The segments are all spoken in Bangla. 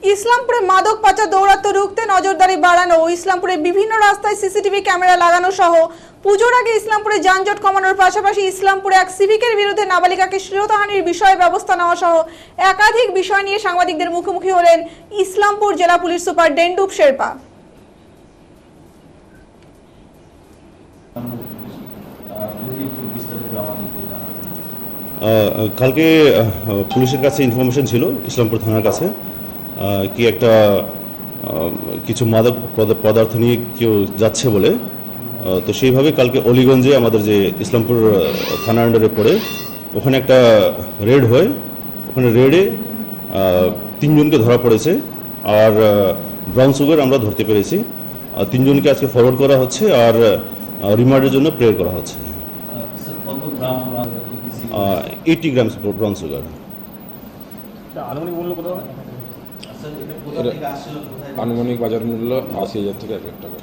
ইসলামপুরে মাদক পাচার দৌরাত্ম্য রুখতে নজরদারি বাড়ানো, ইসলামপুরে বিভিন্ন রাস্তায় সিসিটিভি ক্যামেরা লাগানো সহ পুজোর আগে ইসলামপুরে যানজট কমানোর পাশাপাশি ইসলামপুরে এক সিভিকের বিরুদ্ধে নাবালিকাকে শ্লীলতাহানির বিষয়ে ব্যবস্থা নেওয়া সহ একাধিক বিষয় নিয়ে সাংবাদিকদের মুখোমুখি হলেন ইসলামপুর জেলা পুলিশ সুপার ডেন্ডুপ শেরপা। কালকে পুলিশের কাছে ইনফরমেশন ছিল ইসলামপুর থানার কাছে কি একটা কিছু মাদক পদার্থ নিয়ে কেউ যাচ্ছে বলে। তো সেইভাবে কালকে অলিগঞ্জে আমাদের যে ইসলামপুর থানা আন্ডারে পড়ে ওখানে একটা রেড হয়। ওখানে রেডে 3 জনকে ধরা পড়েছে আর ব্রাউন সুগার আমরা ধরতে পেরেছি। 3 জনকে আজকে ফরওয়ার্ড করা হচ্ছে আর রিমান্ডের জন্য প্রেয়ার করা হচ্ছে। 80 গ্রামস ব্রাউন সুগার। আনুমানিক বাজার মূল্য 80,000 থেকে 1 লাখ টাকা।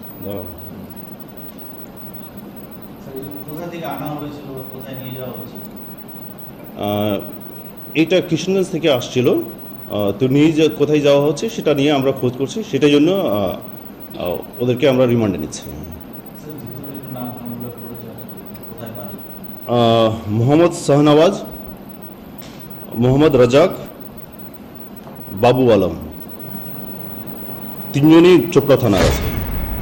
এটা কিশোরগঞ্জ থেকে আসছিল, তো নিয়ে কোথায় যাওয়া হচ্ছে সেটা নিয়ে আমরা খোঁজ করছি, সেটার জন্য ওদেরকে আমরা রিমান্ডে নিচ্ছি। মোহাম্মদ শাহনওয়াজ, মোহাম্মদ রাজাক, বাবু আলম, 3 জনই চোপড়া থানার আছে,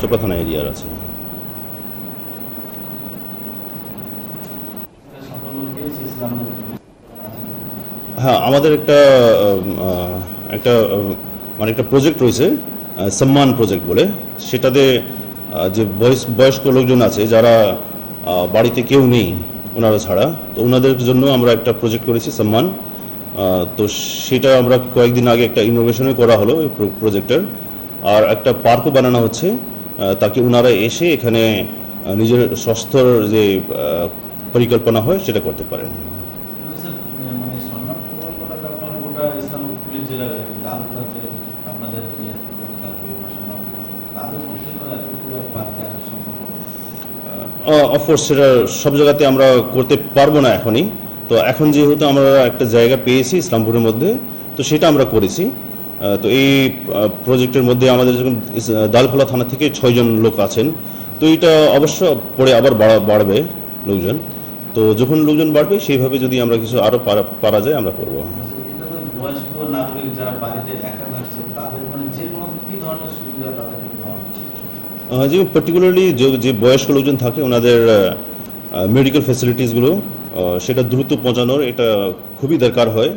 চোপড়া থানা এরিয়ার আছে। হ্যাঁ, আমাদের একটা মানে একটা প্রজেক্ট রয়েছে সম্মান প্রজেক্ট বলে, সেটাতে যে বয়স্ক লোকজন আছে যারা বাড়িতে কেউ নেই ওনারা ছাড়া, তো ওনাদের জন্য আমরা একটা প্রজেক্ট করেছি সম্মান। তো সেটা আমরা কয়েকদিন আগে একটা ইনোভেশনে করা হলো এই প্রজেক্টের, আর একটা পার্কও বানানো হচ্ছে তাকে ওনারা এসে এখানে নিজের স্বাস্থ্যর যে পরিকল্পনা হয় সেটা করতে পারেন। অফকোর্স সেটা সব জায়গাতে আমরা করতে পারবো না এখনই, তো এখন যেহেতু আমরা একটা জায়গা পেয়েছি ইসলামপুরের মধ্যে, তো সেটা আমরা করেছি। তো এই প্রজেক্টের মধ্যে আমাদের যখন দালখোলা থানা থেকে 6 জন লোক আছেন, তো এটা অবশ্য পরে আবার বাড়বে লোকজন। তো যখন লোকজন বাড়বে সেইভাবে যদি আমরা কিছু আরও পারা যায় আমরা করবো। যে পার্টিকুলারলি যে বয়স্ক লোকজন থাকে ওনাদের মেডিকেল ফ্যাসিলিটিসগুলো সেটা দ্রুত পৌঁছানোর এটা খুবই দরকার হয়।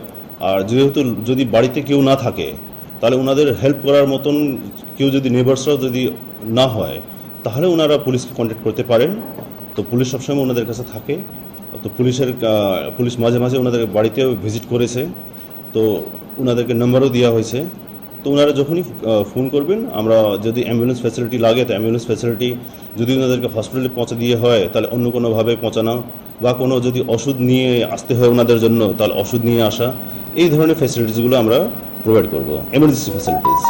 আর যেহেতু যদি বাড়িতে কেউ না থাকে তাহলে ওনাদের হেল্প করার মতন কেউ যদি নেবার্সরা যদি না হয় তাহলে ওনারা পুলিশকে কন্ট্যাক্ট করতে পারেন। তো পুলিশ সবসময় ওনাদের কাছে থাকে, তো পুলিশ মাঝে মাঝে ওনাদের বাড়িতেও ভিজিট করেছে, তো ওনাদেরকে নাম্বারও দেওয়া হয়েছে। তো ওনারা যখনই ফোন করবেন, আমরা যদি অ্যাম্বুলেন্স ফ্যাসিলিটি লাগে তো অ্যাম্বুলেন্স ফ্যাসিলিটি, যদি ওনাদেরকে হসপিটালে পৌঁছে দিয়ে হয় তাহলে অন্য কোনোভাবে পৌঁছানো, বা কোনো যদি ওষুধ নিয়ে আসতে হয় ওনাদের জন্য তাহলে ওষুধ নিয়ে আসা, এই ধরনের ফ্যাসিলিটিসগুলো আমরা প্রোভাইড করবো, এমার্জেন্সি ফ্যাসিলিটিস।